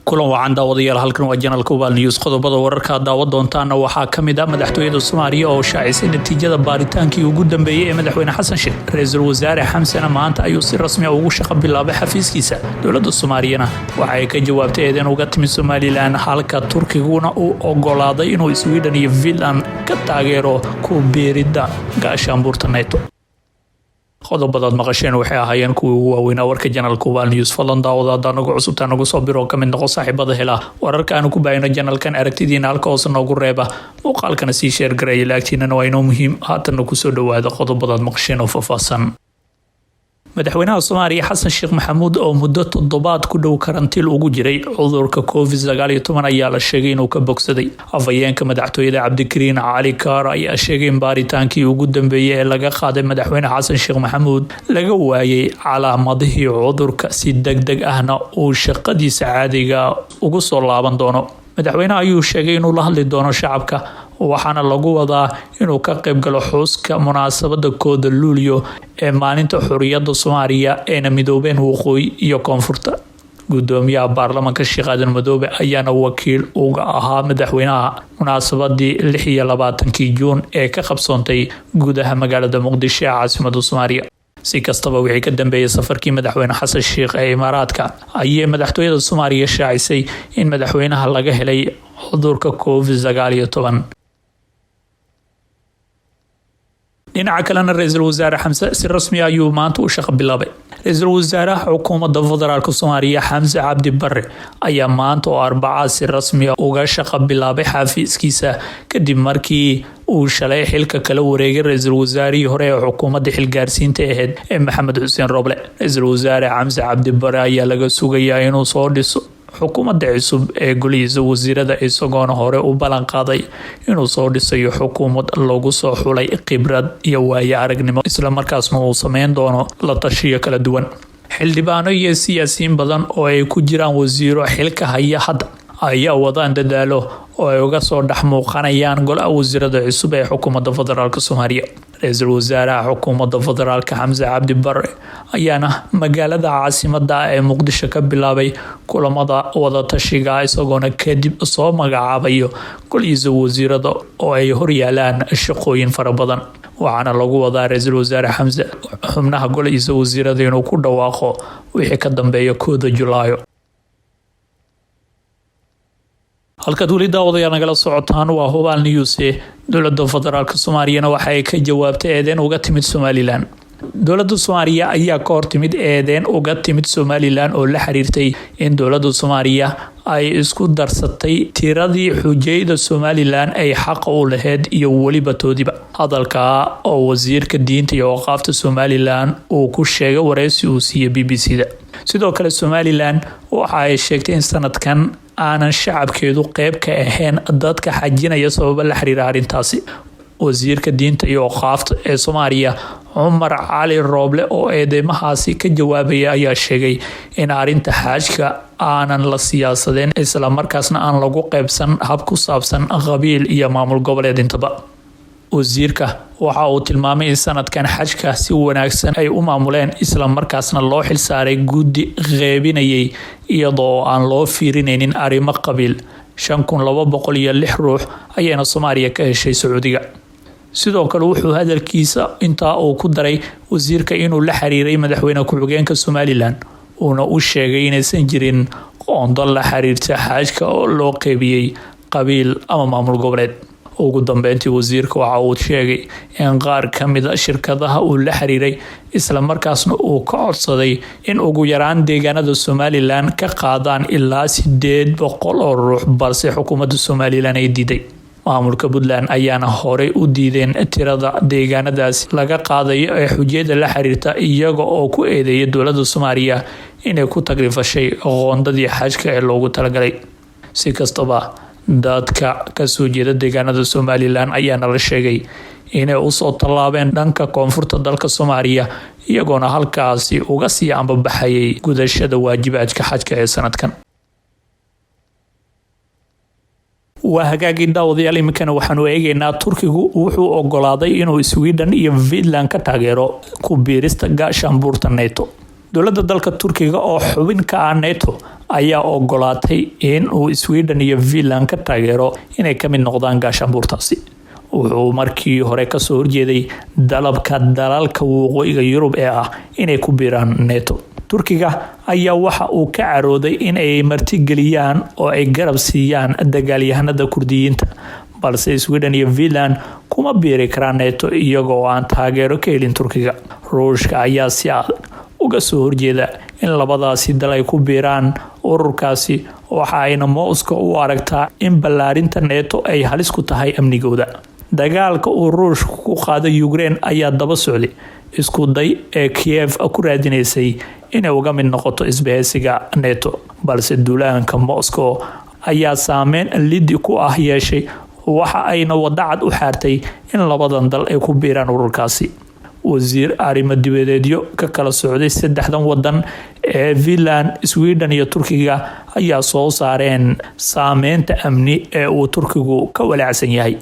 kulan wacan daawadayaal halkan waa Channel Global News qodobada wararka daawad doontaana waxaa kamid ah madaxtooyada Soomaaliya oo shaacisay natiijada baaritaankii ugu dambeeyay ee madaxweyne Xasan Sheikh ra'iisul wasaare Xamsana maanta ayuu si rasmi ah ugu shaqo bilaabay xafiiskiisa dowladda Soomaaliyana waxa ay ka jawaabtay eedan uga timid Somaliland halka Turkiguna uu ogolaaday inuu Sweden iyo Finland ka taageero ku biirida gaashaanbuurta NATO qodobada maqasheen waxay ahaayeen kuwii ugu waaweynaa warka Channel Global News fadlan daawada nagu cusub taan ugu soo biro kamid noqo saaxiibada hela wararka aan ku baahino channelkan aragtidiina halka hoos noogu reeba muuqaalkana si share gareey laagtiina waa inoo muhiim haatan ku soo dhawaada qodobada maqasheen oo faahfaahsan madaxweynaha Soomaaliya Xasan Sheikh Maxamuud oo muddo toddobaad ku dhow karantiil ugu jiray cudurka COVID-19 ayaa la sheegay inuu ka bogsaday afayeenka madaxtooyada Cabdikariin Cali Kaar ayaa sheegay in baaritaankii ugu dambeeyay ee laga qaaday madaxweyne Xasan Sheikh Maxamuud laga waayay calaamadihii cudurka si degdeg ahna uu shaqadiisa caadiga ugu soo laaban doono madaxweynaha ayuu sheegay inuu la hadli doono shacabka waxaana lagu wadaa inuu ka qayb galo xuska munaasabada kooda Luulyo ee maalinta xurriyadda Soomaaliya ee midoobeen waqooyi iyo koonfurta gudoomiyaha baarlamaanka Sheekh Aadan Madoobe ayaana wakiil uga ahaa madaxweynaha munaasabadii 26 Juun ee ka qabsoontay gudaha magaalada Muqdisho ee caasimadda Soomaaliya si kastaba wixii ka dambeeyay safarkii madaxweyne Xasan Sheikh ee Imaaraadka ayay madaxtooyada Soomaaliya shaacisay in madaxweynaha laga helay cudurka COVID-19 dhinaca kalena ra'iisul wasaare Xamse si rasmi ah ayuu maanta u shaqo bilaabay ra'iisul wasaaraha xukuumadda federaalka Soomaaliya Xamse Cabdi Barre ayaa maanta oo Arbacada si rasmi ah uga shaqo bilaabay xafiiskiisa kadib markii uu shalay xilka kala wareegay ra'iisul wasaarihii hore ee xukuumadda xilgaarsiinta ahayd ee Maxamed Xuseen Roble ra'iisul wasaare Xamse Cabdi Barre ayaa laga sugayaa inuu soo dhiso xukuumadda cusub ee golihiisa wasiirada isagoona hore u ballan qaaday inuu soo dhisayo xukuumad lagu soo xulay khibrad iyo waayo aragnimo isla markaasna uu sameyn doono la tashiyo kala duwan xildhibaano iyo siyaasiyiin badan oo ay ku jiraan wasiiro xilka haya hadda ayaa wadaan dadaalo oo ay uga soo dhex muuqanayaan golaha wasiirada cusub ee xukuumadda federaalka Soomaaliya ra'iisul wasaaraha xukuumadda federaalka Xamse Cabdi Barre ayaana magaalada caasimadda ee Muqdisho ka bilaabay kulamada wada tashiga isagoona kadib soo magacaabayo golihiisa wasiirada oo ay horyaalaan shaqooyin fara badan waxaana lagu wadaa ra'iisul wasaare Xamse xubnaha golihiisa wasiirada inuu ku dhawaaqo wixii ka dambeeya 1 Julaayo halka dawladda wadaya nagala socotaan waa Global News dowladda federaalka Soomaaliya waxa ay ka jawaabtay eedan uga timid Somaliland dowladda Soomaaliya ayaa ka hortimid eedan uga timid Somaliland oo la xiriirtay in dowladda Soomaaliya ay isku darsatay tiradii xujayda Somaliland ay xaq u lahayd iyo waliba toodiba hadalka oo wasiirka diinta iyo waqaafta Somaliland uu ku sheegay wareysi uu siiyay BBC-da sidoo kale Somaliland waxa ay sheegtay in sanadkan aanan shacabkeedu qayb ka ahayn dadka xajinaya sabab la xiriira arintaasi wasiirka diinta iyo waqaafta ee Soomaaliya Umar Cali Roble oo eedeymahaasi ka jawaabay ayaa sheegay in arinta xajka aanan la siyaasadeen isla markaasna aan lagu qaybsan hab ku saabsan qabiil iyo maamul goboleed intaba wasiirka waxa uu tilmaamay in sanadkan xajka si wanaagsan ay u maamuleen isla markaasna loo xil saaray guddi qeybinayay iyadoo aan loo fiirinaynin arrimo qabiil 5206 ruux ayayna Soomaaliya ka heshay Sacuudiga sidoo kale wuxuu hadalkiisa intaa uu ku daray wasiirka inuu la xiriiray madaxweyne ku-xigeenka Somaliland uuna u sheegay inaysan jirin qodob la xiriirta xajka oo loo qeybiyay qabiil ama maamul goboleed ugu dambeyntii wasiirka waxa uu sheegay in qaar kamid ah shirkadaha uu la xiriiray isla markaasna uu ka codsaday in ugu yaraan deegaanada Somaliland ka qaadaan ilaa 800 oo ruux balse xukuumadda Somaliland ay diiday maamulka Puntland ayaana hore u diideen tirada deegaanadaas laga qaadayo ee xujayada la xiriirta iyaga oo ku eedeeyay dowladda Soomaaliya inay ku tagrifashay qoondadii xajka ee loogu talagalay si kastaba dadka ka soo jeeda deegaanada Somaliland ayaana la sheegay inay u soo tallaabeen dhanka koonfurta dalka Soomaaliya iyagoona halkaasi uga sii ambabaxayay gudashada waajibaadka xajka ee sanadkan waa hagaagin daawadayaal imikana waxaanu eegaynaa Turkigu wuxuu ogolaaday inuu Sweden iyo Finland ka taageero ku biirista gaashaanbuurta NATO dowladda dalka Turkiga oo xubin ka ah NATO ayaa ogolaatay in uu Sweden iyo Finland ka taageero inay ka mid noqdaan gaashaanbuurtaasi. wuxuu markii hore ka soo horjeeday dalabka dalalka waqooyiga Yurub ee ah inay ku biiraan NATO. Turkiga ayaa waxa uu ka carooday in ay martigeliyaan oo ay garab siiyaan dagaalyahanada Kurdiyiinta, balse Sweden iyo Finland kuma biiri karaan NATO iyagoo aan taageero ka helin Turkiga. Ruushka ayaa si adag uga soo horjeeda in labadaasi dal ay ku biiraan ururkaasi, waxa ayna Moscow u aragtaa in ballaarinta NATO ay halis ku tahay amnigooda. Dagaalka uu Ruushku ku qaaday Ukraine ayaa daba socday isku day ee Kiev ku raadinaysay inay uga mid noqoto isbahaysiga NATO, balse duulaanka Moscow ayaa saameyn lidi ku ah yeeshay, waxa ayna wadacad u xaartay in labadan dal ay ku biiraan ururkaasi. wasiir arrimo dibadeedyo ka kala socday saddexdan wadan ee Finland, Sweden iyo Turkiga ayaa soo saareen saameynta amni ee uu Turkigu ka walaacsan yahay.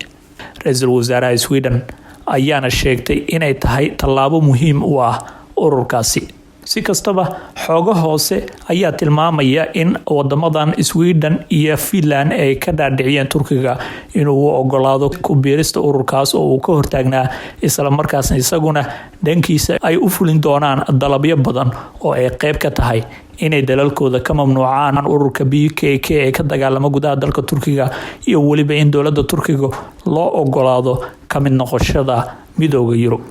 Ra'iisul Wasaaraha Sweden ayaana sheegtay inay tahay tallaabo muhiim u ah ururkaasi. Si kastaba, xogo hoose ayaa tilmaamaya in wadamadan Sweden iyo Finland ay ka dhaadhiciyeen Turkiga inuu ogolaado ku biirista ururkaas oo uu ka hortaagnaa, isla markaasna isaguna dhankiisa ay u fulin doonaan dalabyo badan oo ay qayb ka tahay inay dalalkooda ka mamnuucaan ururka PKK ee ka dagaalama gudaha dalka Turkiga, iyo waliba in dowladda Turkiga loo ogolaado ka mid noqoshada midowga Yurub.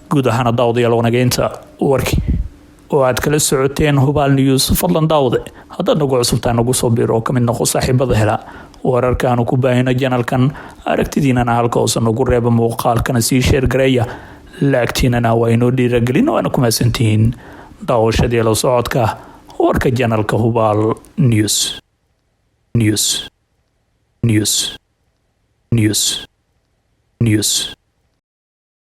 guud ahaan daawadayaal wanaageenta warkii oo aad kala socoteen Hubaal News, fadlan daawade haddaad nagu cusubtaan nagu soo biiro oo ka mid noqo saaxiibada hela wararkaanu ku baahino janalkan. aragtidiinana halka hoose nagu reeba, muuqaalkana sii share gareeya, laagtiinana waa inoo dhiiragelin waana ku mahadsantihiin daawashadii la socodka warka janalka Hubaal News.